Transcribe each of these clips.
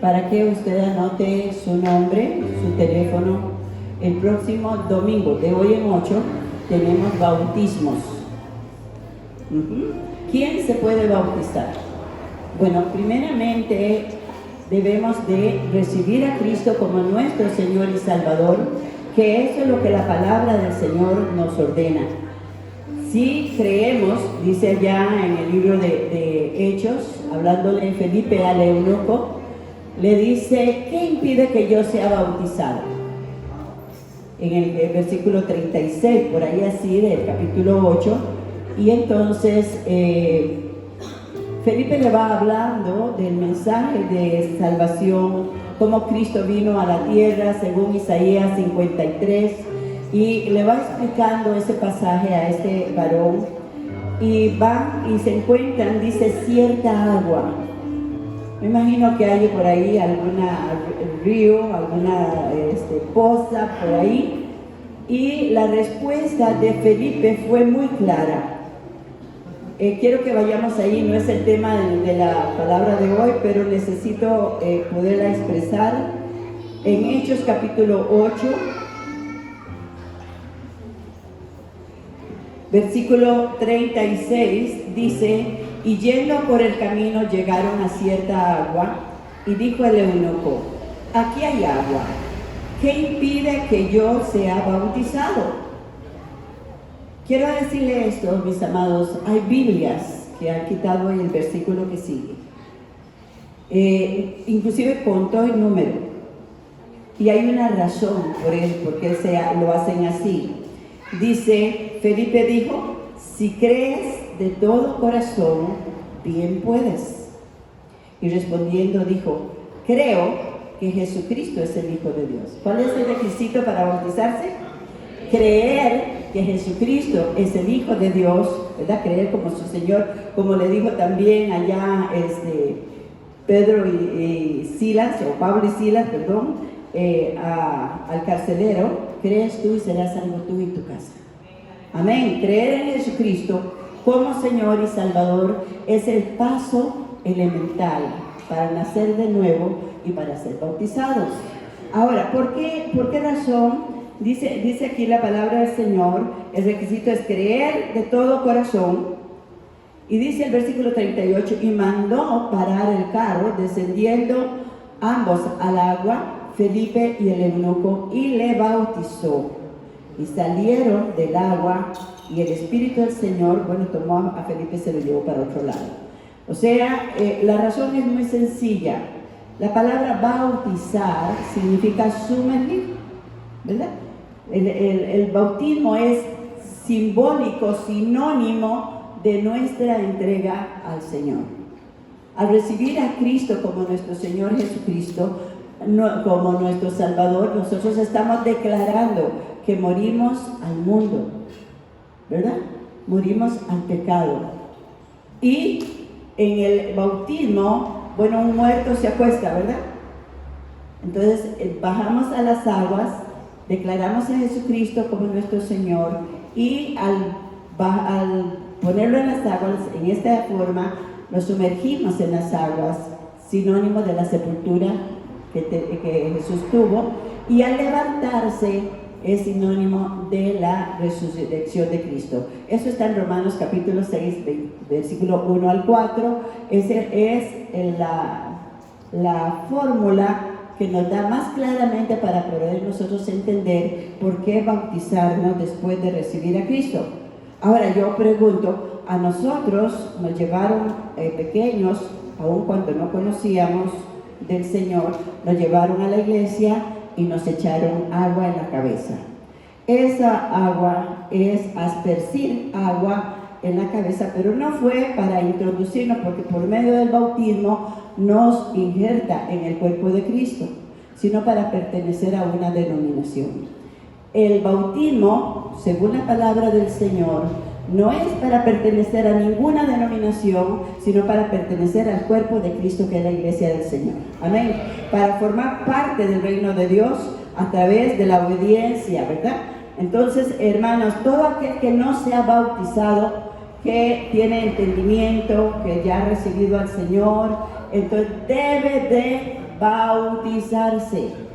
para que usted anote su nombre, su teléfono. El próximo domingo, de hoy en 8, tenemos bautismos. ¿Quién se puede bautizar? Bueno, primeramente debemos de recibir a Cristo como nuestro Señor y Salvador, que eso es lo que la palabra del Señor nos ordena. Si creemos, dice allá en el libro de Hechos, hablándole Felipe al eunuco, le dice: ¿qué impide que yo sea bautizado? En el versículo 36, por ahí así, del capítulo 8, y entonces Felipe le va hablando del mensaje de salvación, cómo Cristo vino a la tierra, según Isaías 53, y le va explicando ese pasaje a este varón, y van y se encuentran, dice, cierta agua. Me imagino que hay por ahí alguna río, alguna poza por ahí, y la respuesta de Felipe fue muy clara. Quiero que vayamos ahí, no es el tema de la palabra de hoy, pero necesito poderla expresar. En Hechos capítulo 8, versículo 36, dice: y yendo por el camino llegaron a cierta agua, y dijo el eunuco: aquí hay agua, ¿qué impide que yo sea bautizado? Quiero decirle esto, mis amados, hay Biblias que han quitado el versículo que sigue, inclusive con todo el número, y hay una razón por qué lo hacen así. Dice, Felipe dijo: si crees de todo corazón, bien puedes. Y respondiendo dijo: creo que Jesucristo es el Hijo de Dios. ¿Cuál es el requisito para bautizarse? Creer que Jesucristo es el Hijo de Dios, ¿verdad? Creer como su Señor, como le dijo también allá Pedro y Silas, o Pablo y Silas, perdón, al carcelero: crees tú y serás salvo tú y tu casa. Amén. Creer en Jesucristo como Señor y Salvador es el paso elemental para nacer de nuevo y para ser bautizados. Ahora, ¿por qué razón? Dice aquí la palabra del Señor, el requisito es creer de todo corazón. Y dice el versículo 38, y mandó parar el carro, descendiendo ambos al agua, Felipe y el eunuco, y le bautizó. Y salieron del agua, y el Espíritu del Señor, tomó a Felipe y se lo llevó para otro lado. O sea, la razón es muy sencilla. La palabra bautizar significa sumergir, ¿verdad? El bautismo es simbólico, sinónimo de nuestra entrega al Señor. Al recibir a Cristo como nuestro Señor Jesucristo, como nuestro Salvador, nosotros estamos declarando que morimos al mundo, ¿verdad? Morimos al pecado. Y en el bautismo, un muerto se acuesta, ¿verdad? Entonces bajamos a las aguas, declaramos a Jesucristo como nuestro Señor, y al ponerlo en las aguas, en esta forma, nos sumergimos en las aguas, sinónimo de la sepultura que Jesús tuvo, y al levantarse es sinónimo de la resurrección de Cristo. Eso está en Romanos capítulo 6, versículo 1 al 4. Esa es la fórmula que nos da más claramente para poder nosotros entender por qué bautizarnos después de recibir a Cristo. Ahora yo pregunto, a nosotros nos llevaron pequeños, aun cuando no conocíamos del Señor, nos llevaron a la iglesia y nos echaron agua en la cabeza. Esa agua es aspergir agua en la cabeza, pero no fue para introducirnos, porque por medio del bautismo nos injerta en el cuerpo de Cristo, sino para pertenecer a una denominación. El bautismo, según la palabra del Señor, no es para pertenecer a ninguna denominación, sino para pertenecer al cuerpo de Cristo, que es la iglesia del Señor. Amén. Para formar parte del reino de Dios a través de la obediencia, ¿verdad? Entonces, hermanos, todo aquel que no se ha bautizado, que tiene entendimiento, que ya ha recibido al Señor, entonces debe de bautizarse.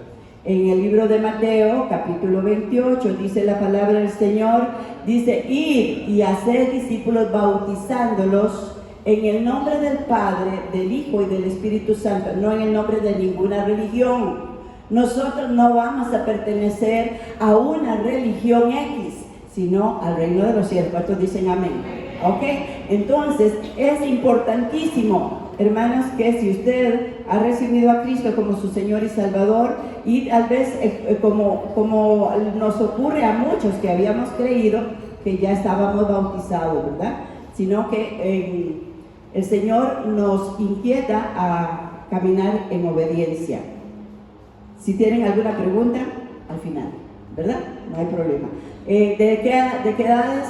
En el libro de Mateo, capítulo 28, dice la palabra del Señor, dice, ir y hacer discípulos bautizándolos en el nombre del Padre, del Hijo y del Espíritu Santo, no en el nombre de ninguna religión. Nosotros no vamos a pertenecer a una religión X, sino al reino de los cielos. ¿Cuántos dicen amén? ¿Ok? Entonces, es importantísimo, hermanos, que si usted ha recibido a Cristo como su Señor y Salvador, y tal vez como nos ocurre a muchos que habíamos creído que ya estábamos bautizados, ¿verdad? Sino que el Señor nos inquieta a caminar en obediencia. Si tienen alguna pregunta, al final, ¿verdad? No hay problema. ¿De qué edades?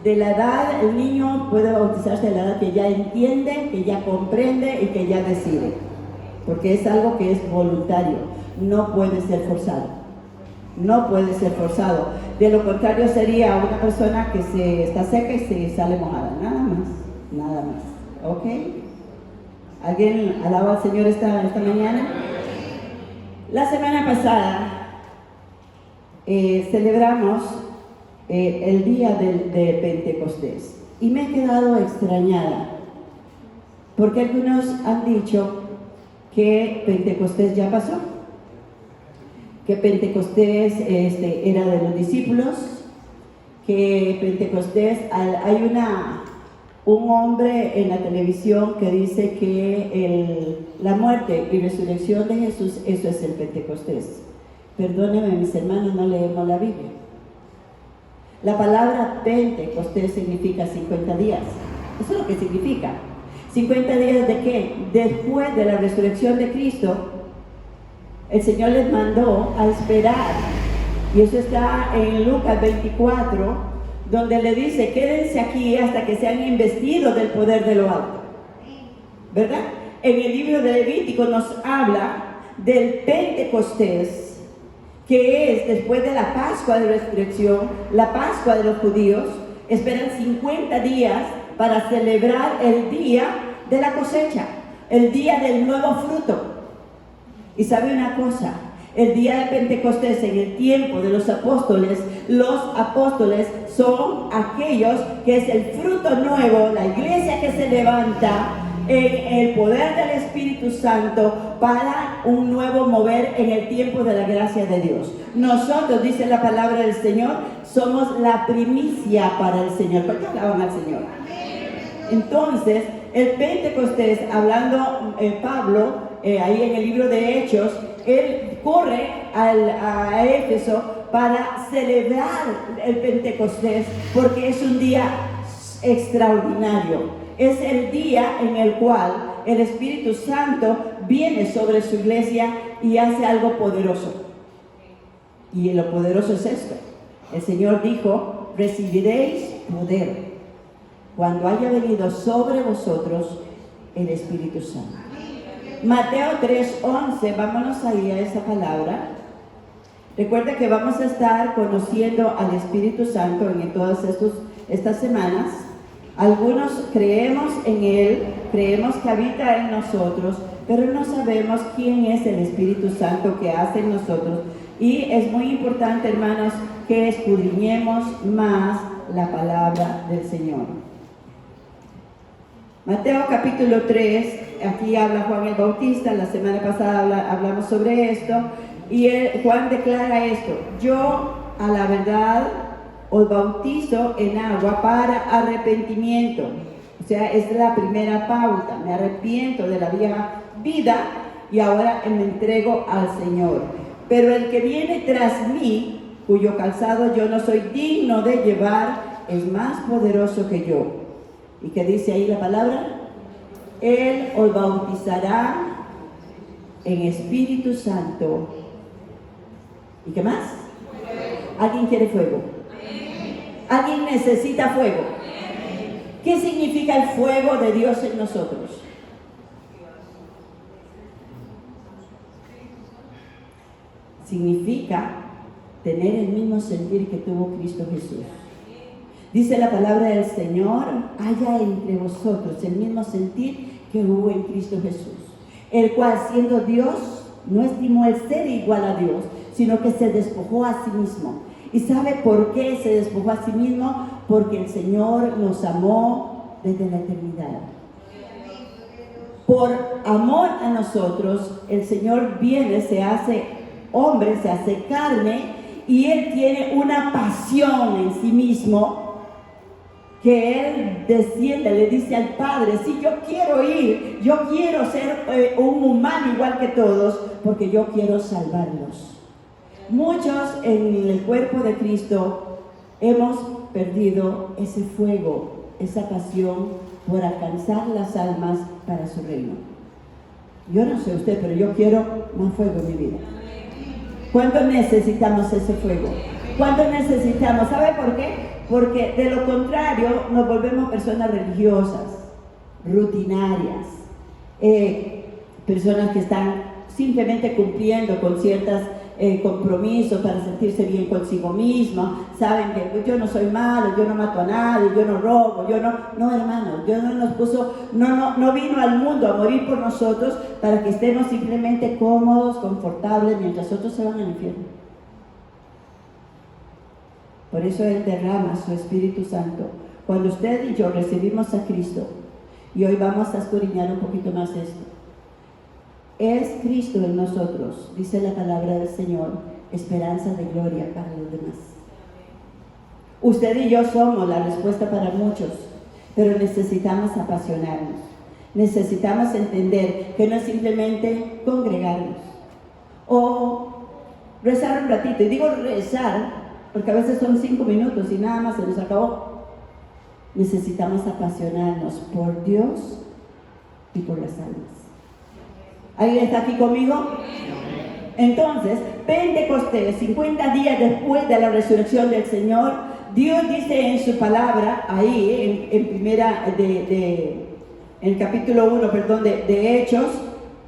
De la edad, el niño puede bautizarse de la edad que ya entiende, que ya comprende y que ya decide. Porque es algo que es voluntario, no puede ser forzado. No puede ser forzado. De lo contrario sería una persona que se está seca y se sale mojada. Nada más, nada más. ¿Ok? ¿Alguien alaba al Señor esta mañana? La semana pasada celebramos el día de Pentecostés y me he quedado extrañada porque algunos han dicho que Pentecostés ya pasó, que Pentecostés era de los discípulos, que Pentecostés hay un hombre en la televisión que dice que la muerte y resurrección de Jesús, eso es el Pentecostés. Perdónenme, mis hermanos, no leemos la Biblia. La palabra Pentecostés significa 50 días. Eso es lo que significa. 50 días de qué? Después de la resurrección de Cristo, el Señor les mandó a esperar. Y eso está en Lucas 24, donde le dice, quédense aquí hasta que sean investidos del poder de lo alto. ¿Verdad? En el libro de Levítico nos habla del Pentecostés, que es después de la Pascua de Resurrección, la Pascua de los judíos. Esperan 50 días para celebrar el día de la cosecha, el día del nuevo fruto. Y sabe una cosa, el día de Pentecostés, en el tiempo de los apóstoles son aquellos que es el fruto nuevo, la iglesia que se levanta en el poder del Espíritu Santo para un nuevo mover en el tiempo de la gracia de Dios. Nosotros, dice la palabra del Señor, somos la primicia para el Señor. ¿Por qué hablaban al Señor? Entonces, el Pentecostés, hablando Pablo, ahí en el libro de Hechos, él corre a Éfeso para celebrar el Pentecostés, porque es un día extraordinario. Es el día en el cual el Espíritu Santo viene sobre su iglesia y hace algo poderoso. Y lo poderoso es esto. El Señor dijo, recibiréis poder cuando haya venido sobre vosotros el Espíritu Santo. Mateo 3:11, vámonos ahí a esa palabra. Recuerda que vamos a estar conociendo al Espíritu Santo en todas estas semanas. Algunos creemos en Él, creemos que habita en nosotros, pero no sabemos quién es el Espíritu Santo que hace en nosotros. Y es muy importante, hermanos, que escudriñemos más la palabra del Señor. Mateo capítulo 3, aquí habla Juan el Bautista, la semana pasada hablamos sobre esto, y Juan declara esto: yo a la verdad os bautizo en agua para arrepentimiento. O sea, es la primera pauta. Me arrepiento de la vieja vida y ahora me entrego al Señor. Pero el que viene tras mí, cuyo calzado yo no soy digno de llevar, es más poderoso que yo. ¿Y qué dice ahí la palabra? Él os bautizará en Espíritu Santo. ¿Y qué más? ¿Alguien quiere fuego? ¿Alguien necesita fuego? ¿Qué significa el fuego de Dios en nosotros? Significa tener el mismo sentir que tuvo Cristo Jesús. Dice la palabra del Señor, haya entre vosotros el mismo sentir que hubo en Cristo Jesús, el cual siendo Dios, no estimó el ser igual a Dios, sino que se despojó a sí mismo. ¿Y sabe por qué se despojó a sí mismo? Porque el Señor nos amó desde la eternidad. Por amor a nosotros, el Señor viene, se hace hombre, se hace carne, y Él tiene una pasión en sí mismo, que Él desciende, le dice al Padre: sí, yo quiero ir, yo quiero ser un humano igual que todos, porque yo quiero salvarlos. Muchos en el cuerpo de Cristo hemos perdido ese fuego, esa pasión por alcanzar las almas para su reino. Yo no sé usted, pero yo quiero más fuego en mi vida. ¿Cuándo necesitamos ese fuego? ¿Cuándo necesitamos? ¿Sabe por qué? Porque de lo contrario nos volvemos personas religiosas, rutinarias, personas que están simplemente cumpliendo con ciertos compromisos para sentirse bien consigo misma. Saben que yo no soy malo, yo no mato a nadie, yo no robo, yo no, hermanos, Dios no nos puso, no vino al mundo a morir por nosotros para que estemos simplemente cómodos, confortables, mientras otros se van al infierno. Por eso Él derrama su Espíritu Santo. Cuando usted y yo recibimos a Cristo, y hoy vamos a escudriñar un poquito más esto, es Cristo en nosotros, dice la palabra del Señor, esperanza de gloria para los demás. Usted y yo somos la respuesta para muchos, pero necesitamos apasionarnos. Necesitamos entender que no es simplemente congregarnos o rezar un ratito. Y digo rezar porque a veces son 5 minutos y nada más se nos acabó. Necesitamos apasionarnos por Dios y por las almas. ¿Alguien está aquí conmigo? Entonces, Pentecostés, 50 días después de la resurrección del Señor, Dios dice en su palabra, ahí en el capítulo 1, de Hechos,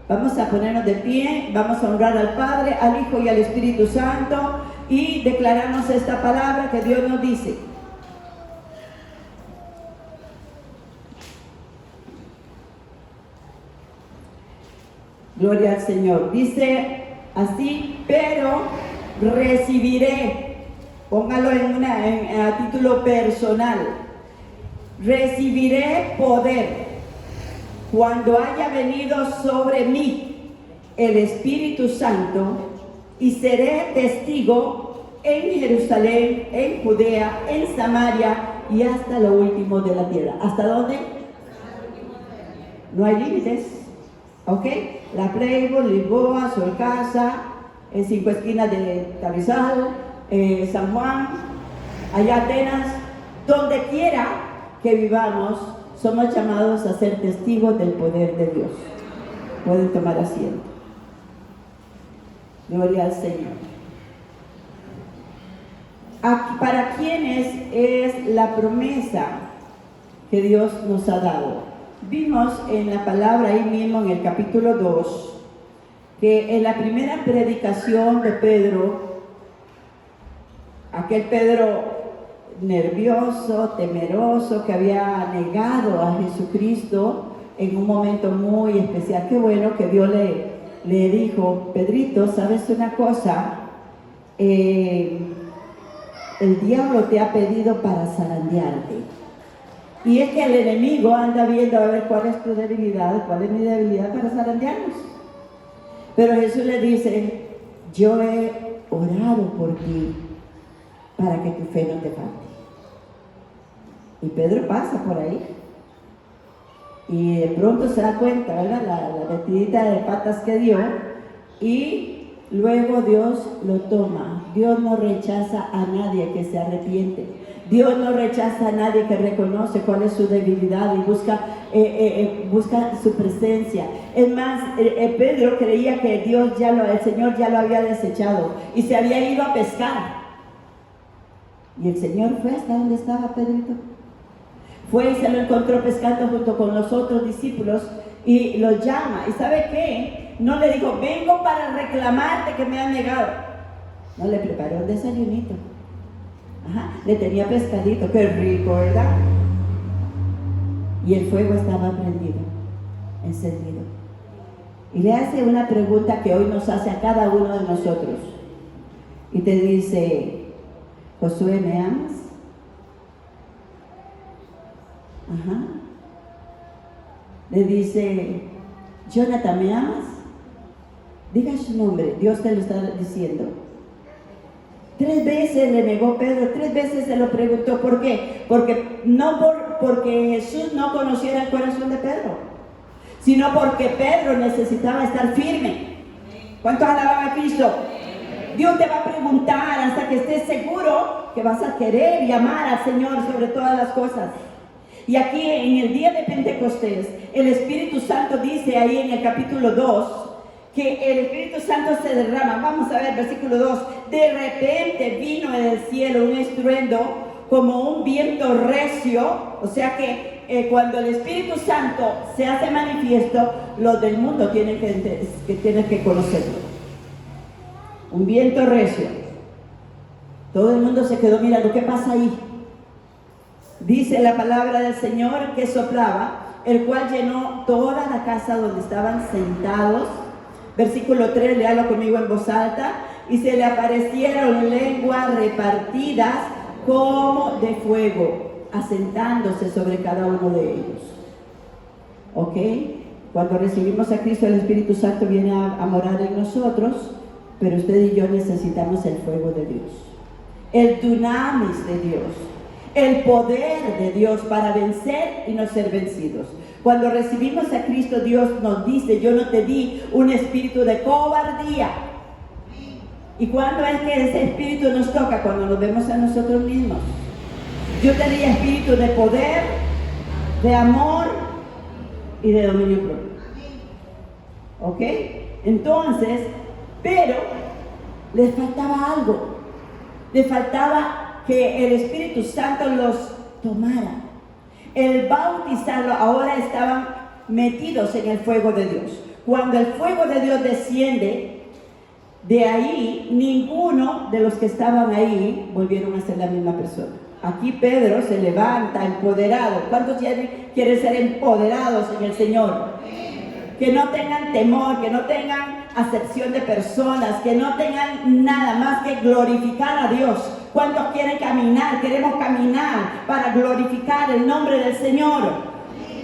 vamos a ponernos de pie, vamos a honrar al Padre, al Hijo y al Espíritu Santo, y declaramos esta palabra que Dios nos dice. Gloria al Señor. Dice así: pero recibiré, póngalo a título personal, recibiré poder cuando haya venido sobre mí el Espíritu Santo, y seré testigo en Jerusalén, en Judea, en Samaria y hasta lo último de la tierra. ¿Hasta dónde? No hay límites. ¿Ok? La Playboy, Lisboa, Solcasa, en 5 esquinas de Carrizal, San Juan, allá Atenas, donde quiera que vivamos, somos llamados a ser testigos del poder de Dios. Pueden tomar asiento. Gloria al Señor. ¿Para quiénes es la promesa que Dios nos ha dado? Vimos en la palabra ahí mismo en el capítulo 2 que en la primera predicación de Pedro, aquel Pedro nervioso, temeroso, que había negado a Jesucristo en un momento muy especial, qué bueno que Dios le dijo: Pedrito, ¿sabes una cosa? El diablo te ha pedido para zarandearte. Y es que el enemigo anda viendo a ver cuál es tu debilidad, cuál es mi debilidad para zarandearnos. Pero Jesús le dice: yo he orado por ti para que tu fe no te falte. Y Pedro pasa por ahí y de pronto se da cuenta, ¿verdad? La metidita de patas que dio, y luego Dios lo toma. Dios no rechaza a nadie que se arrepiente. Dios no rechaza a nadie que reconoce cuál es su debilidad y busca su presencia. Es más, Pedro creía que el Señor ya lo había desechado y se había ido a pescar. Y el Señor fue hasta donde estaba Pedrito. Fue y se lo encontró pescando junto con los otros discípulos y los llama. ¿Y sabe qué? No le dijo: vengo para reclamarte que me han negado. No, le preparó el desayunito. Ajá, le tenía pescadito, qué rico, ¿verdad? Y el fuego estaba prendido, encendido. y le hace una pregunta que hoy nos hace a cada uno de nosotros. Y te dice, Josué, ¿me amas? Ajá. Le dice, Jonathan, ¿me amas? Diga su nombre, Dios te lo está diciendo. 3 veces le negó Pedro, 3 veces se lo preguntó. ¿Por qué? Porque Jesús no conociera el corazón de Pedro, sino porque Pedro necesitaba estar firme. ¿Cuántos alaban a Cristo? Dios te va a preguntar hasta que estés seguro que vas a querer y amar al Señor sobre todas las cosas. Y aquí en el día de Pentecostés, el Espíritu Santo dice ahí en el capítulo 2, que el Espíritu Santo se derrama. Vamos a ver, versículo 2. De repente vino del cielo un estruendo como un viento recio. O sea que cuando el Espíritu Santo se hace manifiesto, los del mundo tienen que conocerlo. Un viento recio. Todo el mundo se quedó mirando, ¿qué pasa ahí? Dice la palabra del Señor que soplaba, el cual llenó toda la casa donde estaban sentados. Versículo 3, léalo conmigo en voz alta. Y se le aparecieron lenguas repartidas como de fuego, asentándose sobre cada uno de ellos. ¿Ok? Cuando recibimos a Cristo, el Espíritu Santo viene a morar en nosotros, pero usted y yo necesitamos el fuego de Dios, el dunamis de Dios, el poder de Dios para vencer y no ser vencidos. Cuando recibimos a Cristo, Dios nos dice, yo no te di un espíritu de cobardía. ¿Y cuándo es que ese espíritu nos toca? Cuando nos vemos a nosotros mismos. Yo te di espíritu de poder, de amor y de dominio propio. ¿Ok? Entonces, pero les faltaba algo. Les faltaba que el Espíritu Santo los tomara. El bautizarlo, ahora estaban metidos en el fuego de Dios. Cuando el fuego de Dios desciende, de ahí ninguno de los que estaban ahí volvieron a ser la misma persona. Aquí Pedro se levanta empoderado. ¿Cuántos quieren ser empoderados en el Señor? Que no tengan temor, que no tengan acepción de personas, que no tengan nada más que glorificar a Dios. ¿Cuántos quieren caminar? Queremos caminar para glorificar el nombre del Señor.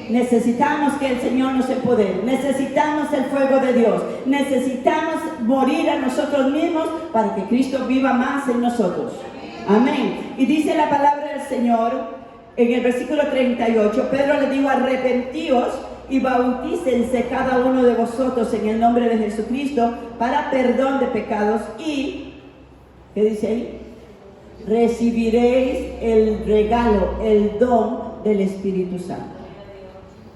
Necesitamos que el Señor nos empodere. Necesitamos el fuego de Dios. Necesitamos morir a nosotros mismos para que Cristo viva más en nosotros. Amén. Y dice la palabra del Señor en el versículo 38. Pedro le dijo, arrepentíos y bautícense cada uno de vosotros en el nombre de Jesucristo para perdón de pecados y, ¿qué dice ahí? Recibiréis el regalo, el don del Espíritu Santo.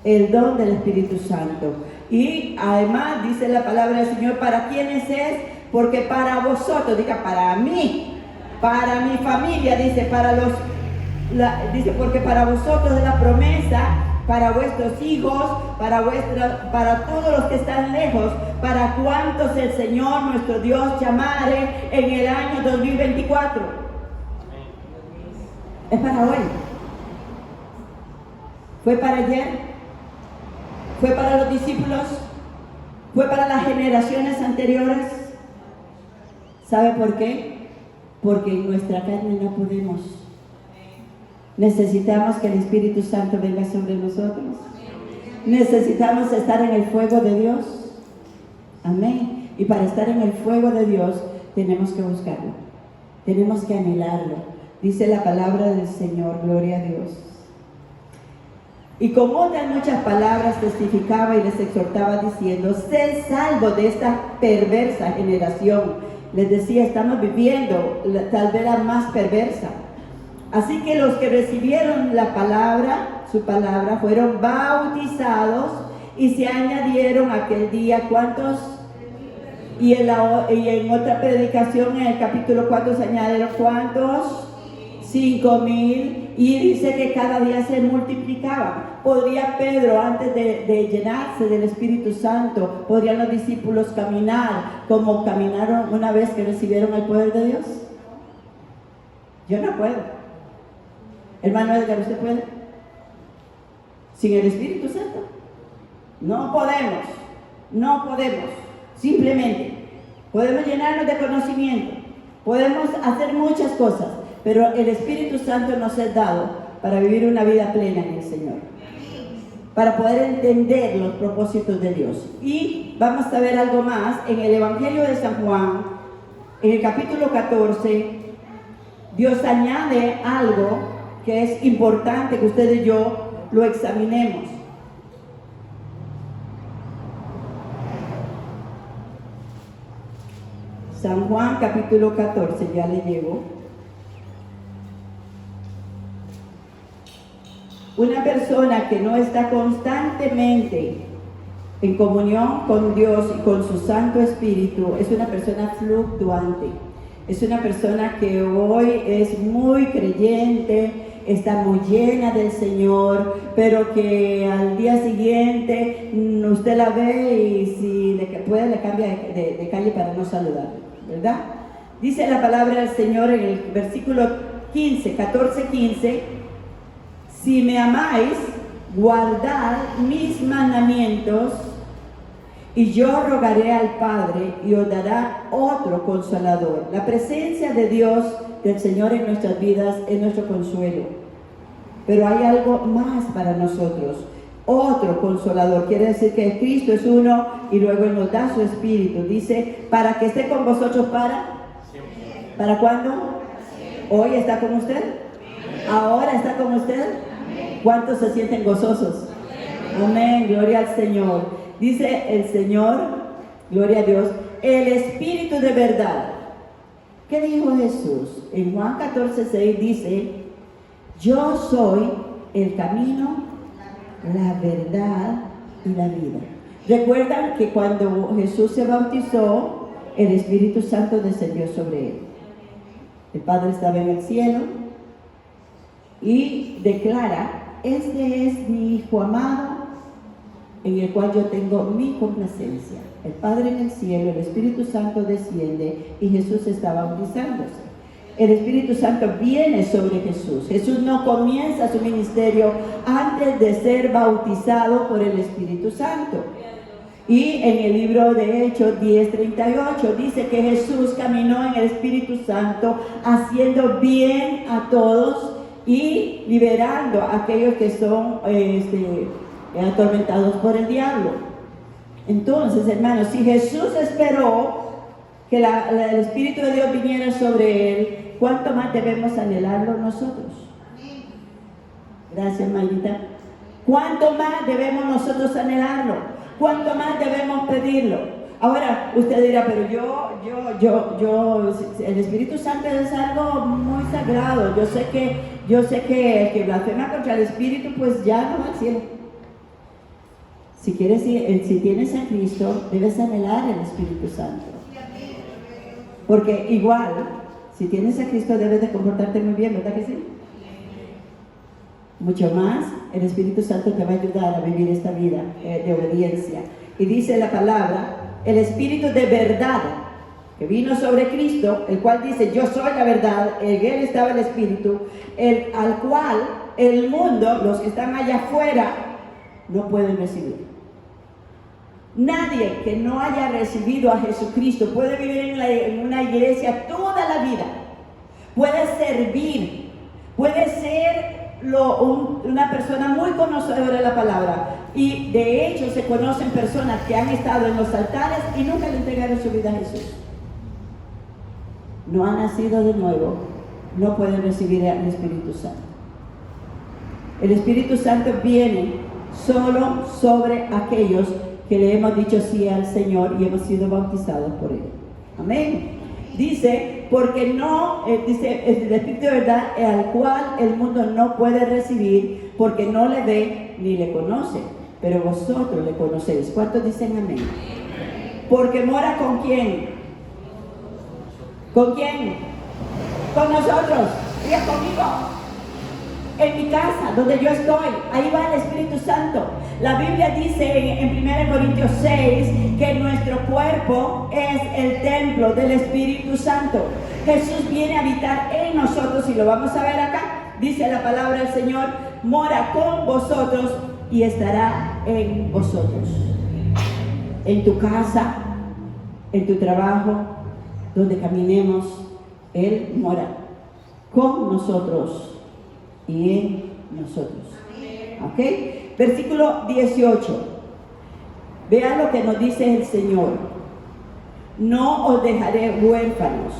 El don del Espíritu Santo. Y además dice la palabra del Señor, ¿para quiénes es? Porque para vosotros, diga para mí, para mi familia, dice, dice, porque para vosotros es la promesa, para vuestros hijos, para todos los que están lejos, para cuantos el Señor nuestro Dios llamare en el año 2024. Es para hoy. Fue para ayer. Fue para los discípulos. Fue para las generaciones anteriores. ¿Sabe por qué? Porque en nuestra carne no podemos. Necesitamos que el Espíritu Santo venga sobre nosotros. Necesitamos estar en el fuego de Dios. Amén. Y para estar en el fuego de Dios tenemos que buscarlo. Tenemos que anhelarlo. Dice la palabra del Señor, gloria a Dios. Y con otras muchas palabras testificaba y les exhortaba diciendo, sed salvos de esta perversa generación. Les decía, estamos viviendo tal vez la más perversa. Así que los que recibieron la palabra, su palabra, fueron bautizados y se añadieron aquel día, ¿cuántos? Y en otra predicación, en el capítulo 4, se añadieron ¿cuántos? 5,000, y dice que cada día se multiplicaban. ¿Podría Pedro, antes de llenarse del Espíritu Santo, podrían los discípulos caminar como caminaron una vez que recibieron el poder de Dios? Yo no puedo. Hermano Edgar, ¿usted puede? Sin el Espíritu Santo no podemos. No podemos, simplemente. Podemos llenarnos de conocimiento, podemos hacer muchas cosas, pero el Espíritu Santo nos es dado para vivir una vida plena en el Señor, para poder entender los propósitos de Dios. Y vamos a ver algo más en el Evangelio de San Juan, en el capítulo 14. Dios añade algo que es importante que usted y yo lo examinemos. San Juan capítulo 14, ya le llevo. Una persona que no está constantemente en comunión con Dios y con su Santo Espíritu es una persona fluctuante. Es una persona que hoy es muy creyente, está muy llena del Señor, pero que al día siguiente usted la ve y si puede le cambia de calle para no saludar, ¿verdad? Dice la palabra del Señor en el versículo 15, 14, 15: si me amáis, guardad mis mandamientos, y yo rogaré al Padre y os dará otro consolador. La presencia de Dios, del Señor en nuestras vidas, es nuestro consuelo. Pero hay algo más para nosotros. Otro consolador. Quiere decir que Cristo es uno y luego Él nos da su Espíritu. Dice, para que esté con vosotros ¿para cuándo? ¿Hoy está con usted? ¿Ahora está con usted? ¿Cuántos se sienten gozosos? Amén, gloria al Señor. Dice el Señor, gloria a Dios, el Espíritu de verdad. ¿Qué dijo Jesús? En Juan 14:6 dice, yo soy el camino, la verdad y la vida. Recuerdan que cuando Jesús se bautizó, el Espíritu Santo descendió sobre él. El Padre estaba en el cielo y declara, este es mi Hijo amado, en el cual yo tengo mi complacencia. El Padre en el cielo, el Espíritu Santo desciende y Jesús está bautizándose. El Espíritu Santo viene sobre Jesús. Jesús no comienza su ministerio antes de ser bautizado por el Espíritu Santo. Y en el libro de Hechos 10:38 dice que Jesús caminó en el Espíritu Santo haciendo bien a todos y liberando a aquellos que son atormentados por el diablo. Entonces, hermanos, si Jesús esperó que el Espíritu de Dios viniera sobre él, ¿cuánto más debemos anhelarlo nosotros? Gracias, Mayrita. ¿Cuánto más debemos nosotros anhelarlo? ¿Cuánto más debemos pedirlo? Ahora, usted dirá, pero el Espíritu Santo es algo muy sagrado. Yo sé que el que blasfema contra el Espíritu, pues ya no va al cielo. Si tienes a Cristo, debes anhelar el Espíritu Santo. Porque igual, si tienes a Cristo, debes de comportarte muy bien, ¿verdad que sí? Mucho más, el Espíritu Santo te va a ayudar a vivir esta vida de obediencia. Y dice la palabra, el Espíritu de verdad, que vino sobre Cristo, el cual dice, yo soy la verdad, en él estaba el Espíritu, al cual el mundo, los que están allá afuera, no pueden recibir. Nadie que no haya recibido a Jesucristo puede vivir en una iglesia toda la vida. Puede servir, puede ser una persona muy conocedora de la palabra. Y de hecho se conocen personas que han estado en los altares y nunca le entregaron su vida a Jesús. No han nacido de nuevo, no pueden recibir al Espíritu Santo. El Espíritu Santo viene solo sobre aquellos que le hemos dicho sí al Señor y hemos sido bautizados por Él. Amén. Dice, porque dice el Espíritu de verdad, al cual el mundo no puede recibir, porque no le ve ni le conoce, pero vosotros le conocéis. ¿Cuántos dicen amén? Porque mora ¿con quién? ¿Con quién? Con nosotros. Diga conmigo. En mi casa, donde yo estoy, ahí va el Espíritu Santo. La Biblia dice en 1 Corintios 6 que nuestro cuerpo es el templo del Espíritu Santo. Jesús viene a habitar en nosotros y lo vamos a ver acá. Dice la palabra del Señor, mora con vosotros y estará en vosotros. en tu casa, en tu trabajo, donde caminemos, Él mora con nosotros y en nosotros. ¿Ok? Versículo 18. Vean lo que nos dice el Señor. No os dejaré huérfanos,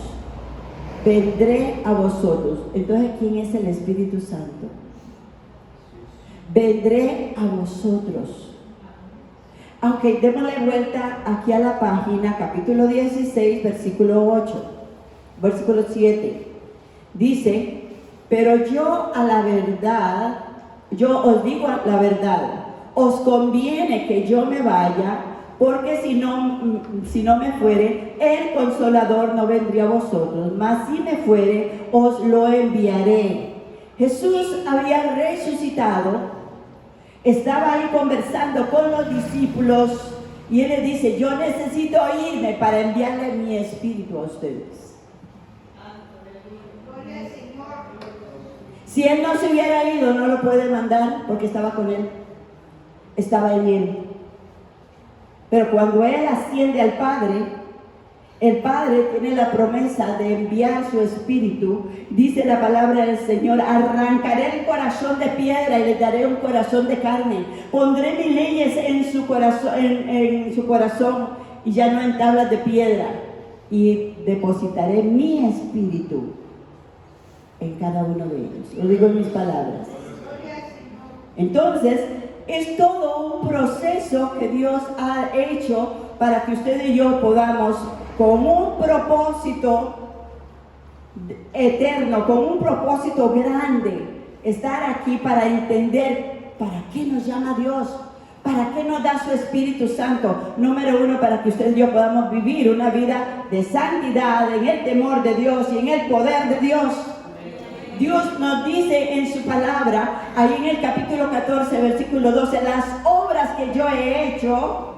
vendré a vosotros. Entonces, ¿quién es el Espíritu Santo? Vendré a vosotros. Aunque démosle vuelta aquí a la página, capítulo 16, versículo 8, versículo 7. Dice, pero yo a la verdad, yo os digo la verdad, os conviene que yo me vaya, porque si no me fuere, el Consolador no vendría a vosotros, mas si me fuere, os lo enviaré. Jesús había resucitado, estaba ahí conversando con los discípulos, y Él les dice, yo necesito irme para enviarle mi espíritu a ustedes. Si Él no se hubiera ido, no lo puede mandar, porque estaba con Él, estaba en Él. Pero cuando Él asciende al Padre, el Padre tiene la promesa de enviar su espíritu. Dice la palabra del Señor, arrancaré el corazón de piedra y le daré un corazón de carne. Pondré mis leyes en su corazón y ya no en tablas de piedra. Y depositaré mi espíritu en cada uno de ellos. Lo digo en mis palabras. Entonces, es todo un proceso que Dios ha hecho para que usted y yo podamos, con un propósito eterno, con un propósito grande, estar aquí para entender para qué nos llama Dios, para qué nos da su Espíritu Santo. Número uno, para que usted y yo podamos vivir una vida de santidad, en el temor de Dios y en el poder de Dios. Dios nos dice en su palabra, ahí en el capítulo 14, versículo 12, las obras que yo he hecho,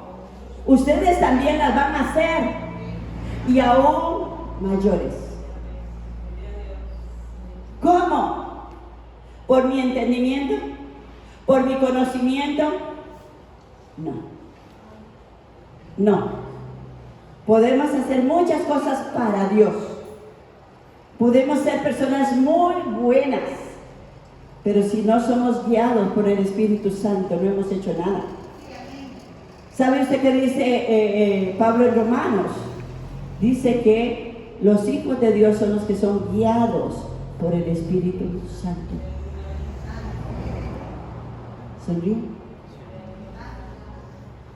ustedes también las van a hacer, y aún mayores. ¿Cómo? ¿Por mi entendimiento? ¿Por mi conocimiento? No. Podemos hacer muchas cosas para Dios. Podemos ser personas muy buenas, pero si no somos guiados por el Espíritu Santo, no hemos hecho nada. ¿Sabe usted qué dice Pablo en Romanos? Dice que los hijos de Dios son los que son guiados por el Espíritu Santo. ¿Sonríe?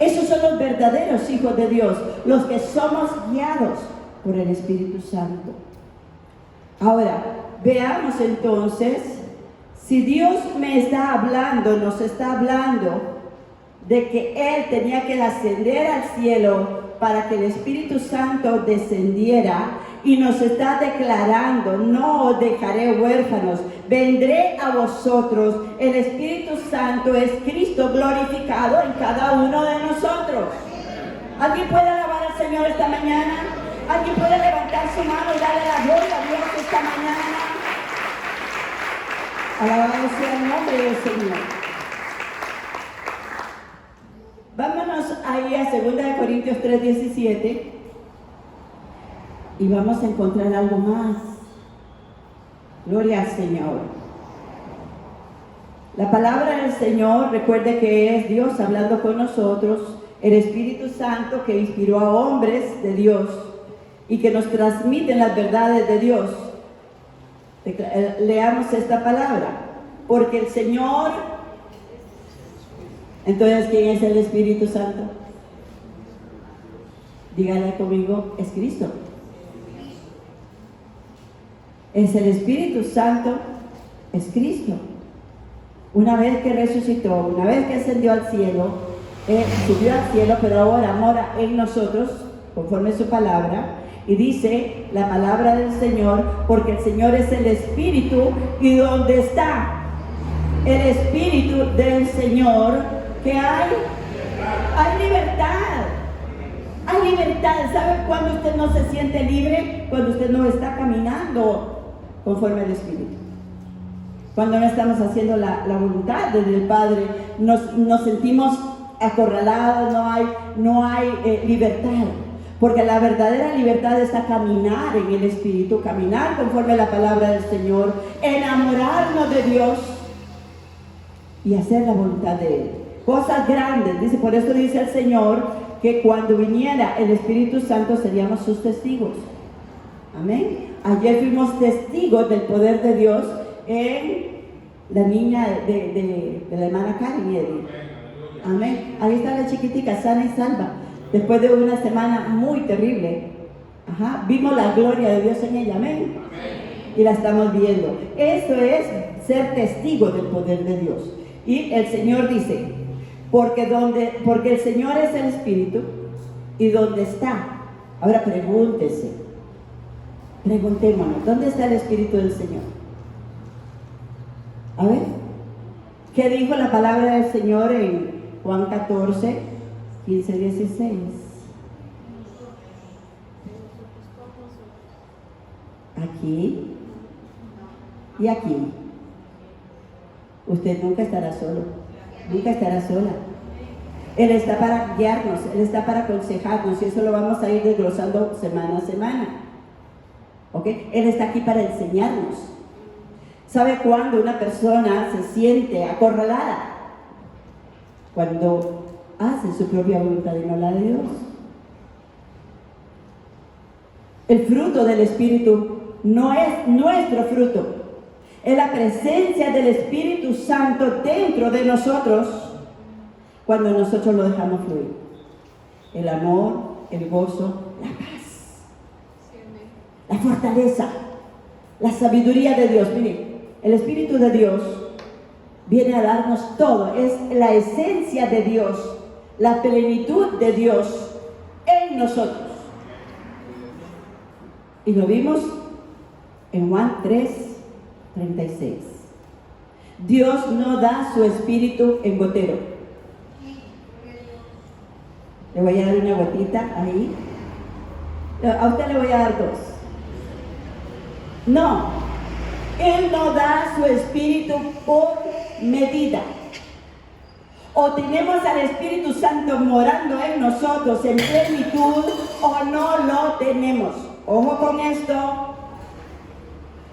Esos son los verdaderos hijos de Dios, los que somos guiados por el Espíritu Santo. Ahora, veamos entonces, si Dios me está hablando, nos está hablando de que Él tenía que ascender al cielo para que el Espíritu Santo descendiera, y nos está declarando, no os dejaré huérfanos, vendré a vosotros. El Espíritu Santo es Cristo glorificado en cada uno de nosotros. ¿Alguien puede alabar al Señor esta mañana? ¿Alguien puede levantar su mano y darle la gloria a Dios esta mañana? Alabado sea el nombre del Señor. Vámonos ahí a 2 Corintios 3:17 y vamos a encontrar algo más. Gloria al Señor. La palabra del Señor, recuerde que es Dios hablando con nosotros, el Espíritu Santo que inspiró a hombres de Dios y que nos transmiten las verdades de Dios. Leamos esta palabra. Porque el Señor, entonces, ¿quién es el Espíritu Santo? Dígale conmigo, es Cristo. Es el Espíritu Santo, es Cristo. Una vez que resucitó, una vez que ascendió al cielo, subió al cielo, pero ahora mora en nosotros, conforme a su palabra. Y dice la palabra del Señor, porque el Señor es el Espíritu, y donde está el Espíritu del Señor, que hay libertad. Hay libertad. ¿Sabe cuándo usted no se siente libre? Cuando usted no está caminando conforme al Espíritu. Cuando no estamos haciendo la voluntad del Padre, nos sentimos acorralados, no hay libertad. Porque la verdadera libertad está caminar en el Espíritu, caminar conforme a la palabra del Señor, enamorarnos de Dios y hacer la voluntad de Él. Cosas grandes, dice, por eso dice el Señor que cuando viniera el Espíritu Santo seríamos sus testigos. Amén. Ayer fuimos testigos del poder de Dios en la niña de la hermana Karen y Eddie. Amén. Ahí está la chiquitica, sana y salva. Después de una semana muy terrible, vimos la gloria de Dios en ella, amén. Y la estamos viendo. Eso es ser testigo del poder de Dios. Y el Señor dice, porque el Señor es el Espíritu, y donde está. Ahora preguntémonos, ¿dónde está el Espíritu del Señor? A ver, ¿qué dijo la palabra del Señor en Juan 14, 15, 16? Aquí y aquí. Usted nunca estará solo, nunca estará sola. Él está para guiarnos, Él está para aconsejarnos, y eso lo vamos a ir desglosando semana a semana. ¿Ok? Él está aquí para enseñarnos. ¿Sabe cuándo una persona se siente acorralada? Cuando hace su propia voluntad y no la de Dios. El fruto del Espíritu no es nuestro fruto, es la presencia del Espíritu Santo dentro de nosotros cuando nosotros lo dejamos fluir. El amor, el gozo, la paz, la fortaleza, la sabiduría de Dios. Miren, el Espíritu de Dios viene a darnos todo, es la esencia de Dios, la plenitud de Dios en nosotros. Y lo vimos en Juan 3:36. Dios no da su espíritu en gotero. Le voy a dar una gotita ahí. A usted le voy a dar 2. No, Él no da su espíritu por medida. O tenemos al Espíritu Santo morando en nosotros en plenitud, o no lo tenemos. Ojo con esto,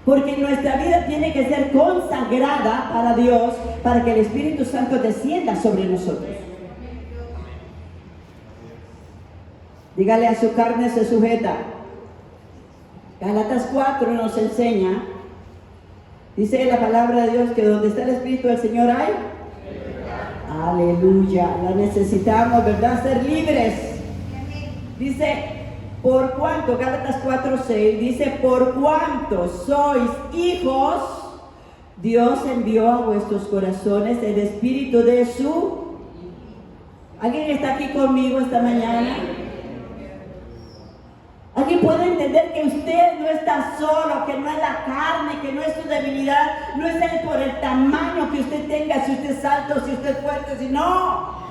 porque nuestra vida tiene que ser consagrada para Dios, para que el Espíritu Santo descienda sobre nosotros. Dígale, a su carne se sujeta. Gálatas 4 nos enseña, dice la palabra de Dios, que donde está el Espíritu del Señor hay aleluya. La necesitamos, ¿verdad? Ser libres. Dice, por cuanto, Gálatas 4:6, dice, por cuanto sois hijos, Dios envió a vuestros corazones el espíritu de su... ¿Alguien está aquí conmigo esta mañana? ¿Alguien puede entender que usted no está solo, que no es la carne, que no es su debilidad, no es él por el tamaño que usted tenga, si usted es alto, si usted es fuerte, si no?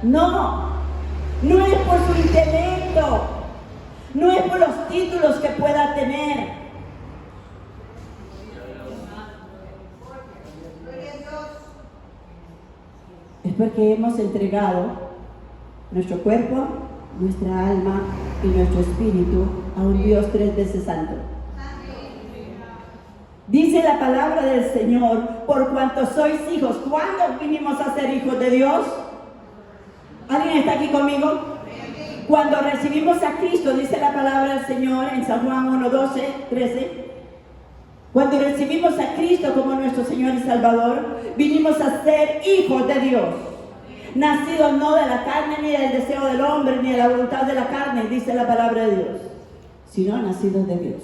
No es por su intelecto, no es por los títulos que pueda tener. Es porque hemos entregado nuestro cuerpo, nuestra alma y nuestro espíritu a un Dios 3 veces santo. Dice la palabra del Señor, por cuanto sois hijos. ¿Cuándo vinimos a ser hijos de Dios? ¿Alguien está aquí conmigo? Cuando recibimos a Cristo, dice la palabra del Señor en San Juan 1:12, 13. Cuando recibimos a Cristo como nuestro Señor y Salvador, vinimos a ser hijos de Dios. Nacidos no de la carne, ni del deseo del hombre, ni de la voluntad de la carne, dice la palabra de Dios, sino nacidos de Dios.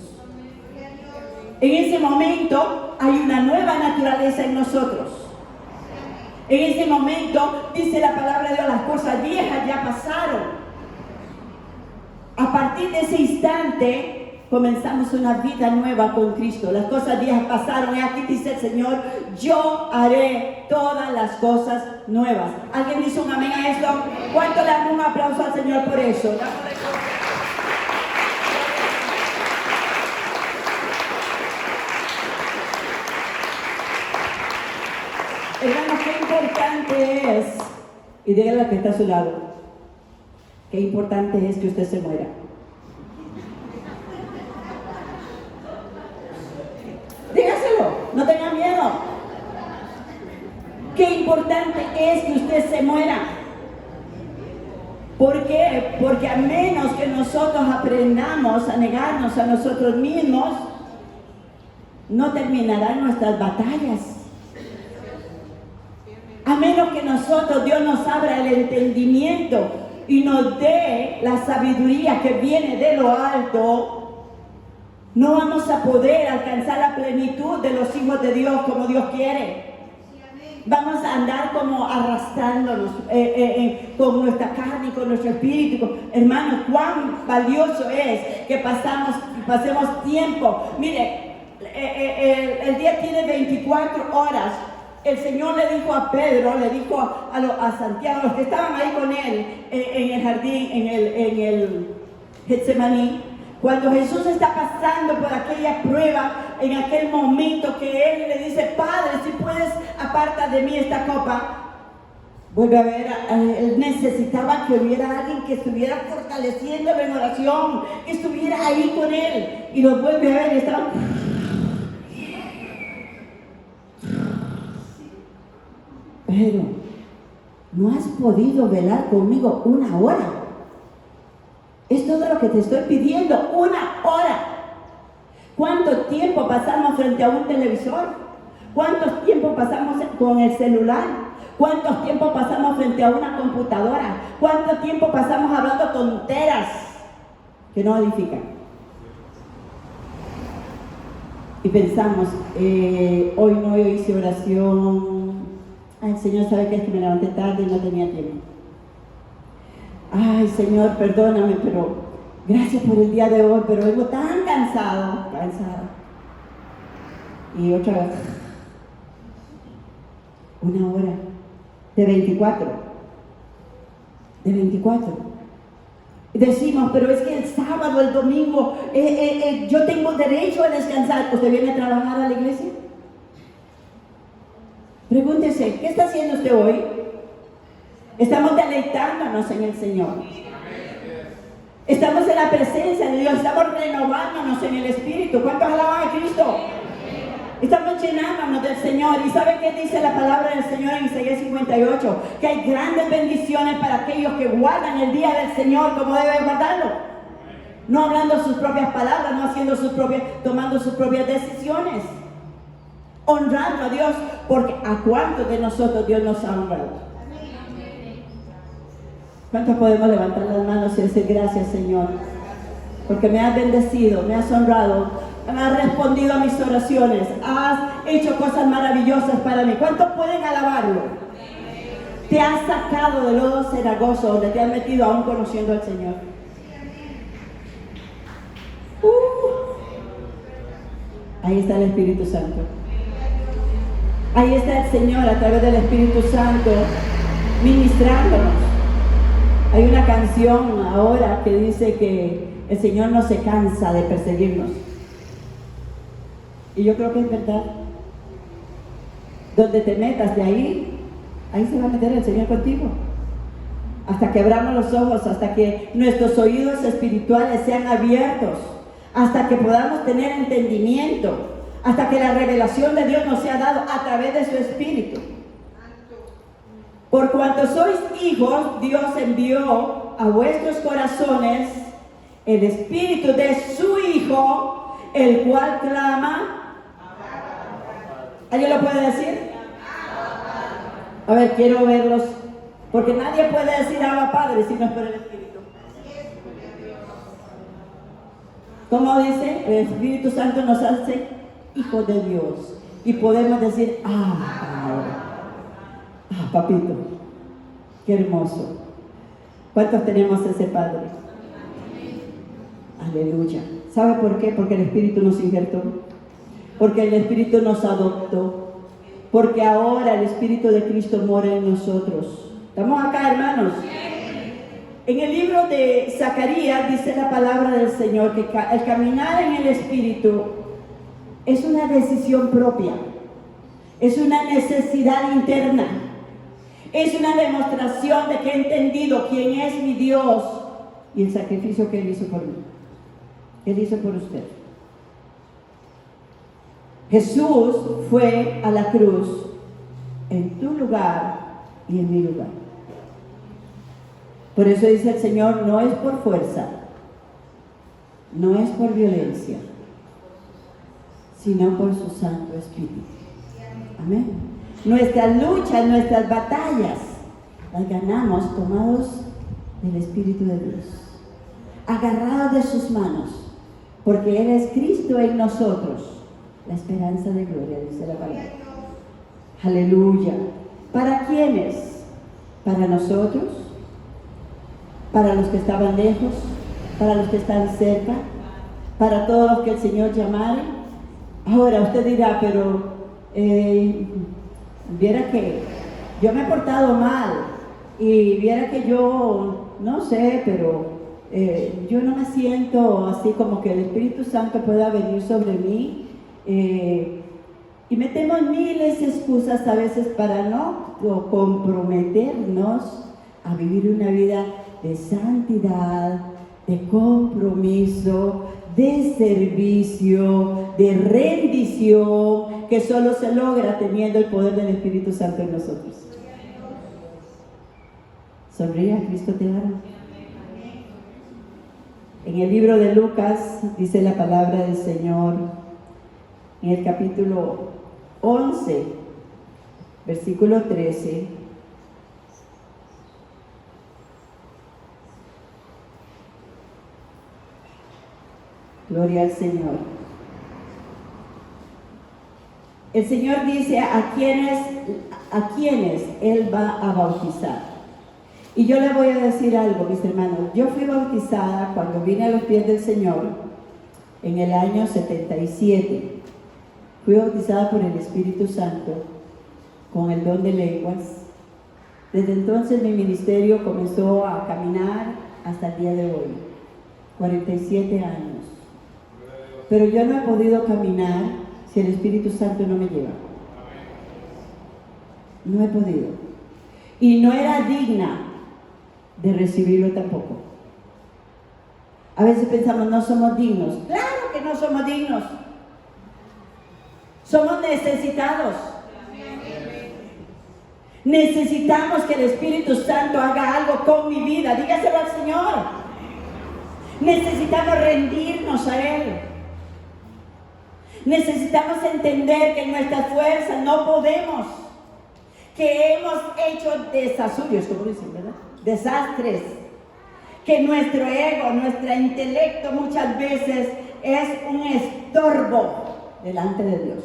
En ese momento hay una nueva naturaleza en nosotros. En ese momento, dice la palabra de Dios, las cosas viejas ya pasaron. A partir de ese instante, comenzamos una vida nueva con Cristo. Las cosas viejas pasaron y aquí dice el Señor, yo haré todas las cosas nuevas. ¿Alguien dice un amén a esto? ¿Cuánto le damos un aplauso al Señor por eso? Hermanos, qué importante es Y dígale a la que está a su lado, qué importante es que usted se muera. Dígaselo, no tenga miedo. Qué importante es que usted se muera. ¿Por qué? Porque a menos que nosotros aprendamos a negarnos a nosotros mismos, no terminarán nuestras batallas. A menos que nosotros, Dios nos abra el entendimiento y nos dé la sabiduría que viene de lo alto, no vamos a poder alcanzar la plenitud de los hijos de Dios como Dios quiere. Vamos a andar como arrastrándonos con nuestra carne y con nuestro espíritu. Hermanos, cuán valioso es que pasemos tiempo. Mire, el día tiene 24 horas. El Señor le dijo a Pedro, le dijo a Santiago, los que estaban ahí con él en el jardín, en el Getsemaní, cuando Jesús está pasando por aquella prueba, en aquel momento que Él le dice, Padre, si puedes, aparta de mí esta copa. Vuelve a ver, Él necesitaba que hubiera alguien que estuviera fortaleciéndolo en oración, que estuviera ahí con Él. Y lo vuelve a ver y estaba... Pero, ¿no has podido velar conmigo una hora? Es todo lo que te estoy pidiendo, una hora. ¿Cuánto tiempo pasamos frente a un televisor? ¿Cuánto tiempo pasamos con el celular? ¿Cuánto tiempo pasamos frente a una computadora? ¿Cuánto tiempo pasamos hablando tonteras que no edifican? Y pensamos, hoy no hice oración. Ay, Señor, ¿sabe qué? Es que me levanté tarde y no tenía tiempo. Ay, Señor, perdóname, pero gracias por el día de hoy, pero vengo tan cansada. Y otra vez, una hora, de 24. Y decimos, pero es que el sábado, el domingo, yo tengo derecho a descansar. ¿Usted viene a trabajar a la iglesia? Pregúntese, ¿qué está haciendo usted hoy? Estamos deleitándonos en el Señor. Estamos en la presencia de Dios, estamos renovándonos en el Espíritu. ¿Cuántos alaban a Cristo? Estamos llenándonos del Señor. ¿Y saben qué dice la palabra del Señor en Isaías 58? Que hay grandes bendiciones para aquellos que guardan el día del Señor como deben guardarlo. No hablando sus propias palabras, no haciendo tomando sus propias decisiones. Honrando a Dios, porque ¿a cuántos de nosotros Dios nos ha honrado? ¿Cuántos podemos levantar las manos y decir gracias, Señor? Porque me has bendecido, me has honrado, me has respondido a mis oraciones, has hecho cosas maravillosas para mí. ¿Cuántos pueden alabarlo? Te has sacado del lodo cenagoso donde te has metido aún conociendo al Señor. Ahí está el Espíritu Santo. Ahí está el Señor a través del Espíritu Santo ministrándonos. Hay una canción ahora que dice que el Señor no se cansa de perseguirnos. Y yo creo que es verdad. Donde te metas de ahí se va a meter el Señor contigo. Hasta que abramos los ojos, hasta que nuestros oídos espirituales sean abiertos, hasta que podamos tener entendimiento, hasta que la revelación de Dios nos sea dado a través de su Espíritu. Por cuanto sois hijos, Dios envió a vuestros corazones el Espíritu de su Hijo, el cual clama. ¿Alguien lo puede decir? A ver, quiero verlos, porque nadie puede decir Abba Padre si no es por el Espíritu. ¿Cómo dice? El Espíritu Santo nos hace hijos de Dios y podemos decir papito, qué hermoso. ¿Cuántos tenemos ese Padre? Aleluya. ¿Sabe por qué? Porque el Espíritu nos injertó, porque el Espíritu nos adoptó, porque ahora el Espíritu de Cristo mora en nosotros. ¿Estamos acá, hermanos? En el libro de Zacarías dice la palabra del Señor que el caminar en el Espíritu es una decisión propia, es una necesidad interna, Es una demostración de que he entendido quién es mi Dios y el sacrificio que Él hizo por mí. Él hizo por usted. Jesús fue a la cruz en tu lugar y en mi lugar. Por eso dice el Señor, no es por fuerza, no es por violencia, sino por su Santo Espíritu. Amén. Nuestras luchas, nuestras batallas, las ganamos tomados del Espíritu de Dios, agarrados de sus manos, porque Él es Cristo en nosotros, la esperanza de gloria, dice la palabra. Aleluya. ¿Para quiénes? Para nosotros, para los que estaban lejos, para los que están cerca, para todos los que el Señor llamare. Ahora usted dirá, pero viera que yo me he portado mal y viera que yo, no sé, pero yo no me siento así como que el Espíritu Santo pueda venir sobre mí. Y metemos miles de excusas a veces para no comprometernos a vivir una vida de santidad, de compromiso, de servicio, de rendición, que solo se logra teniendo el poder del Espíritu Santo en nosotros. Sonríe, Cristo te ama. En el libro de Lucas dice la palabra del Señor, en el capítulo 11, versículo 13. Gloria al Señor. El Señor dice a quienes Él va a bautizar. Y yo le voy a decir algo, mis hermanos. Yo fui bautizada cuando vine a los pies del Señor en el año 77. Fui bautizada por el Espíritu Santo con el don de lenguas. Desde entonces mi ministerio comenzó a caminar hasta el día de hoy, 47 años. Pero yo no he podido caminar si el Espíritu Santo no me lleva. No he podido. Y no era digna de recibirlo tampoco. A veces pensamos, no somos dignos. Claro que no somos dignos. Somos necesitados. Necesitamos que el Espíritu Santo haga algo con mi vida. Dígaselo al Señor. Necesitamos rendirnos a Él. Necesitamos entender que en nuestras fuerzas no podemos. Que hemos hecho desasurios, como dicen, ¿verdad? Desastres. Que nuestro ego, nuestro intelecto muchas veces es un estorbo delante de Dios.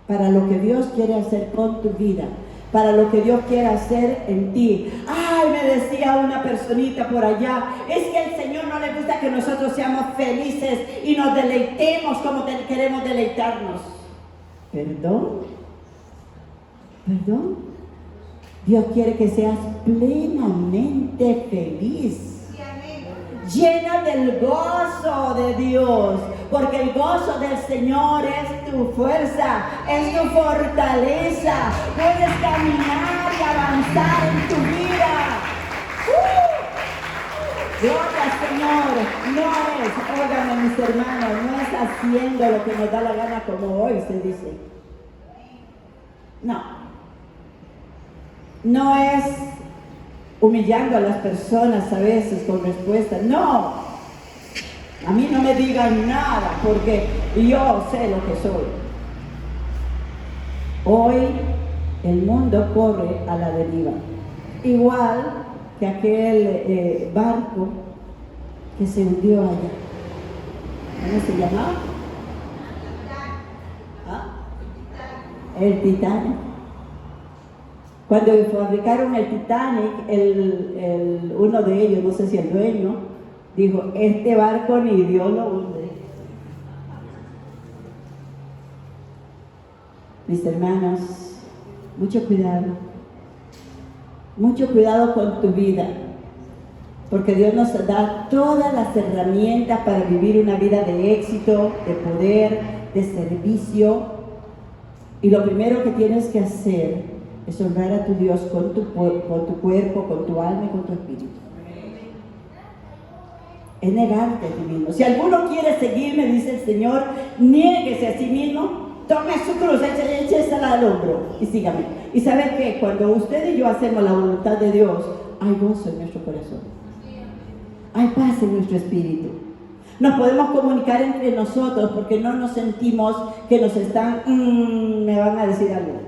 Para lo que Dios quiere hacer con tu vida, para lo que Dios quiere hacer en ti. Ay, me decía una personita por allá, es que al Señor no le gusta que nosotros seamos felices y nos deleitemos como queremos deleitarnos. ¿Perdón? Dios quiere que seas plenamente feliz. Llena del gozo de Dios, porque el gozo del Señor es tu fuerza, es tu fortaleza. Puedes caminar y avanzar en tu vida. Gloria al Señor. No es, óiganme mis hermanos, no es haciendo lo que nos da la gana como hoy se dice. No es humillando a las personas a veces con respuestas. No, a mí no me digan nada porque yo sé lo que soy. Hoy el mundo corre a la deriva, igual que aquel barco que se hundió allá. ¿Cómo se llamaba? El Titanic. Cuando fabricaron el Titanic, uno de ellos, no sé si el dueño, dijo, este barco ni Dios lo hunde. Mis hermanos, mucho cuidado con tu vida, porque Dios nos da todas las herramientas para vivir una vida de éxito, de poder, de servicio. Y lo primero que tienes que hacer es honrar a tu Dios con tu cuerpo, con tu alma y con tu espíritu. Es negarte a ti mismo. Si alguno quiere seguirme, dice el Señor, niéguese a sí mismo, tome su cruz, échesela al hombro y sígame. Y ¿sabe qué? Cuando usted y yo hacemos la voluntad de Dios, hay gozo en nuestro corazón. Hay paz en nuestro espíritu. Nos podemos comunicar entre nosotros porque no nos sentimos que nos están, me van a decir algo.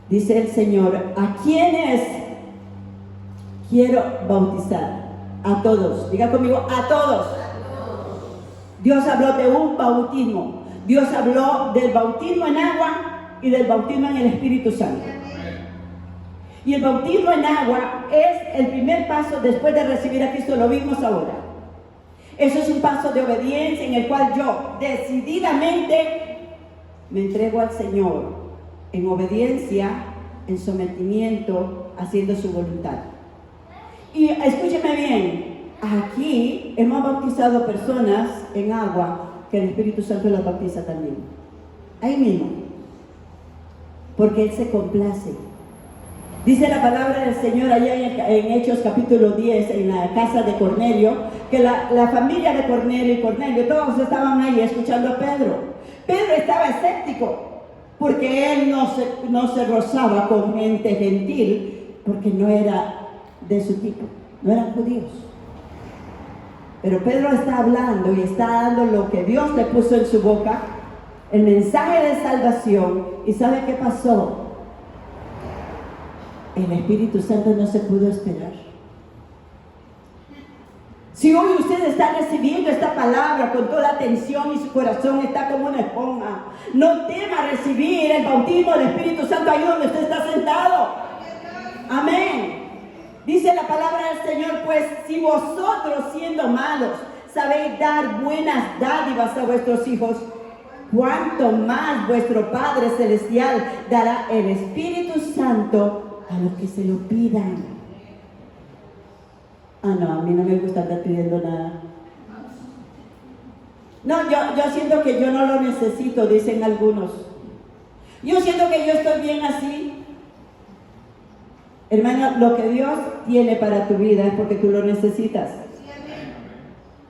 Dice el Señor, ¿a quiénes quiero bautizar? A todos. Diga conmigo, a todos. Dios habló de un bautismo. Dios habló del bautismo en agua y del bautismo en el Espíritu Santo. Y el bautismo en agua es el primer paso después de recibir a Cristo, lo vimos ahora. Eso es un paso de obediencia en el cual yo decididamente me entrego al Señor en obediencia, en sometimiento, haciendo su voluntad. Y escúcheme bien, aquí hemos bautizado personas en agua que el Espíritu Santo las bautiza también. Ahí mismo. Porque Él se complace. Dice la palabra del Señor allá en Hechos capítulo 10, en la casa de Cornelio, que la familia de Cornelio y Cornelio, todos estaban ahí escuchando a Pedro. Pedro estaba escéptico, porque él no se rozaba con gente gentil, porque no era de su tipo, no eran judíos. Pero Pedro está hablando y está dando lo que Dios le puso en su boca, el mensaje de salvación. ¿Y sabe qué pasó? El Espíritu Santo no se pudo esperar. Si hoy usted está recibiendo esta palabra con toda atención y su corazón está como una esponja, no tema recibir el bautismo del Espíritu Santo ahí donde usted está sentado. Amén. Dice la palabra del Señor, pues si vosotros siendo malos sabéis dar buenas dádivas a vuestros hijos, cuánto más vuestro Padre Celestial dará el Espíritu Santo a los que se lo pidan. No, a mí no me gusta andar pidiendo nada. No, yo siento que yo no lo necesito, dicen algunos. Yo siento que yo estoy bien así. Hermano, lo que Dios tiene para tu vida es porque tú lo necesitas.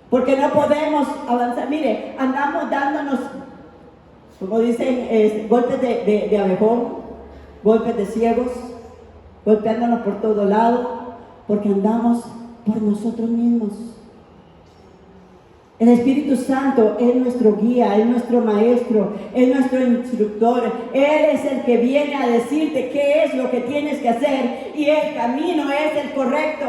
Porque no podemos avanzar. Mire, andamos dándonos, como dicen, golpes de abejón, golpes de ciegos, golpeándonos por todo lado, porque andamos por nosotros mismos. El Espíritu Santo es nuestro guía, es nuestro maestro, es nuestro instructor. Él es el que viene a decirte qué es lo que tienes que hacer y el camino es el correcto.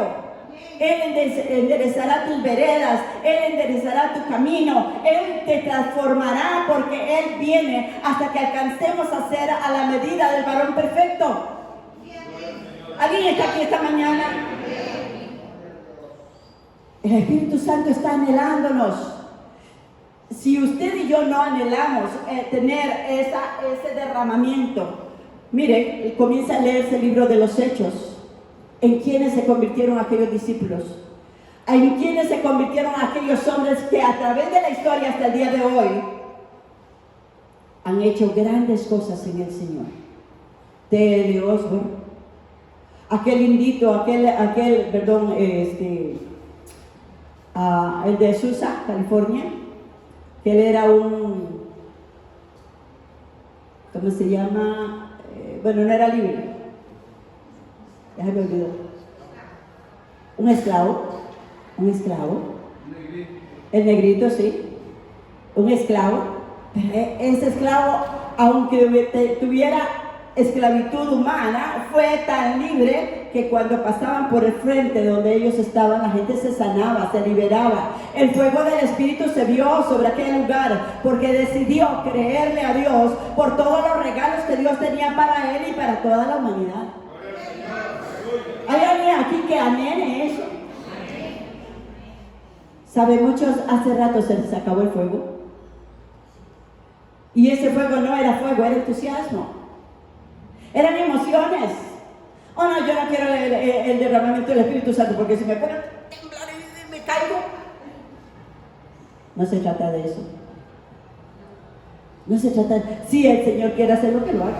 Él enderezará tus veredas, Él enderezará tu camino, Él te transformará porque Él viene hasta que alcancemos a ser a la medida del varón perfecto. ¿Alguien está aquí esta mañana? El Espíritu Santo está anhelándonos. Si usted y yo no anhelamos tener ese derramamiento, mire, comienza a leerse el libro de los Hechos. ¿En quiénes se convirtieron aquellos discípulos? ¿En quiénes se convirtieron aquellos hombres que a través de la historia hasta el día de hoy han hecho grandes cosas en el Señor? T.L. Osborne, aquel indito, el de Susa, California, que él era un, ¿cómo se llama? No era libre. Ya se me olvidó. Un esclavo. El negrito, sí. Un esclavo. Pero ese esclavo, aunque tuviera esclavitud humana, fue tan libre que cuando pasaban por el frente donde ellos estaban, la gente se sanaba, se liberaba. El fuego del Espíritu se vio sobre aquel lugar porque decidió creerle a Dios por todos los regalos que Dios tenía para él y para toda la humanidad. ¿Hay alguien aquí que anhele eso? ¿Sabe? Muchos hace rato se les acabó el fuego. Y ese fuego no era fuego, era entusiasmo. Eran emociones. Oh no, yo no quiero el derramamiento del Espíritu Santo porque si me pone a temblar y me caigo. No se trata de eso. No se trata, si el Señor quiere hacer lo que lo haga.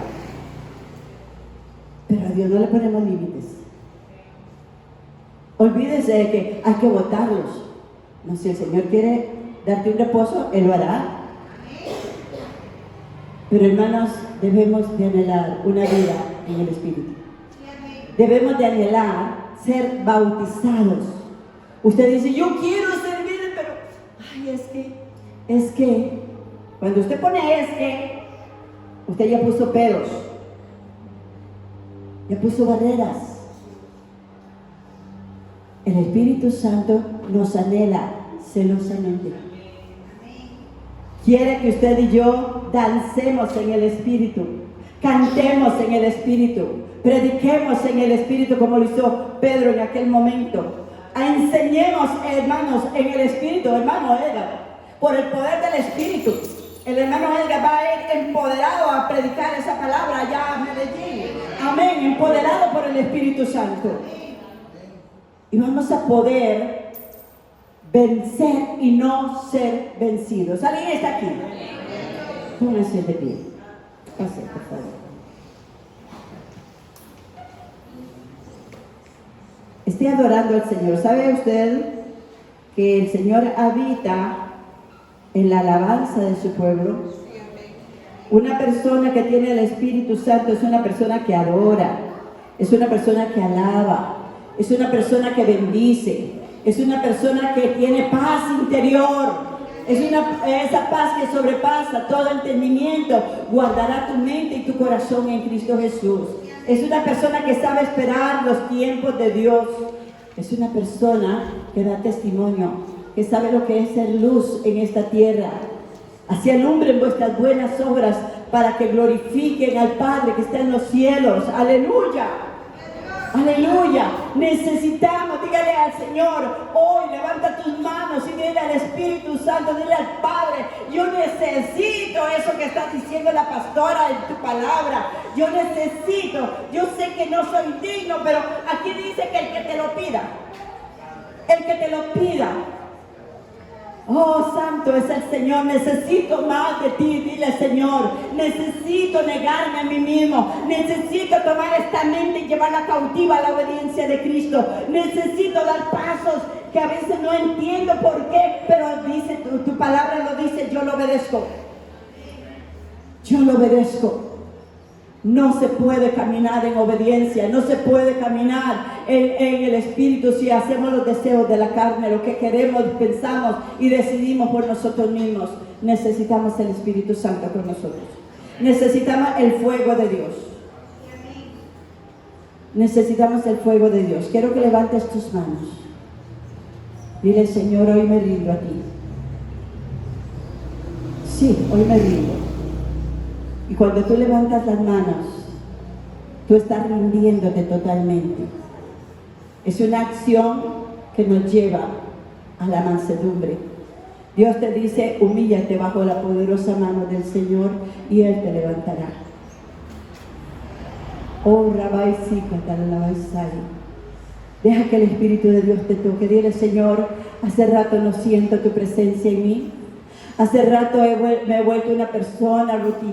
Pero a Dios no le ponemos límites. Olvídese de que hay que votarlos. No, si el Señor quiere darte un reposo, Él lo hará. Pero hermanos, debemos de anhelar una vida en el Espíritu. Debemos de anhelar ser bautizados. Usted dice, yo quiero servir, pero ay, es que, cuando usted pone usted ya puso peros, ya puso barreras. El Espíritu Santo nos anhela celosamente. Quiere que usted y yo dancemos en el Espíritu, cantemos en el Espíritu, prediquemos en el Espíritu como lo hizo Pedro en aquel momento. Enseñemos, hermanos, en el Espíritu, hermano Edgar, por el poder del Espíritu. El hermano Edgar va a ir empoderado a predicar esa palabra allá a Medellín. Amén, empoderado por el Espíritu Santo. Y vamos a poder vencer y no ser vencidos. ¿Alguien está aquí? Pónganse de pie. Pase, por favor. Esté adorando al Señor. ¿Sabe usted que el Señor habita en la alabanza de su pueblo? Una persona que tiene el Espíritu Santo es una persona que adora, es una persona que alaba, es una persona que bendice, es una persona que tiene paz interior, esa paz que sobrepasa todo entendimiento, guardará tu mente y tu corazón en Cristo Jesús. Es una persona que sabe esperar los tiempos de Dios. Es una persona que da testimonio, que sabe lo que es ser luz en esta tierra. Así alumbren vuestras buenas obras para que glorifiquen al Padre que está en los cielos. ¡Aleluya! ¡Aleluya! Necesitamos, dígale al Señor, hoy levanta tus manos y dile al Espíritu Santo, dile al Padre, yo necesito eso que está diciendo la pastora en tu palabra. Yo necesito, yo sé que no soy digno, pero aquí dice que el que te lo pida, el que te lo pida. Oh, santo es el Señor, necesito más de ti, dile Señor, necesito negarme a mí mismo, necesito tomar esta mente y llevarla cautiva a la obediencia de Cristo, necesito dar pasos que a veces no entiendo por qué, pero dice tu palabra lo dice, yo lo obedezco, yo lo obedezco. No se puede caminar en obediencia, no se puede caminar en el Espíritu si hacemos los deseos de la carne, lo que queremos, pensamos y decidimos por nosotros mismos. Necesitamos el Espíritu Santo con nosotros. Necesitamos el fuego de Dios. Necesitamos el fuego de Dios. Quiero que levantes tus manos. Dile, Señor, hoy me rindo a ti. Sí, hoy me rindo. Y cuando tú levantas las manos, tú estás rindiéndote totalmente. Es una acción que nos lleva a la mansedumbre. Dios te dice, humíllate bajo la poderosa mano del Señor y Él te levantará. Oh, Rabbi Sikatalabaisai. Deja que el Espíritu de Dios te toque. Dile, Señor, hace rato no siento tu presencia en mí. Hace rato me he vuelto una persona rutinaria.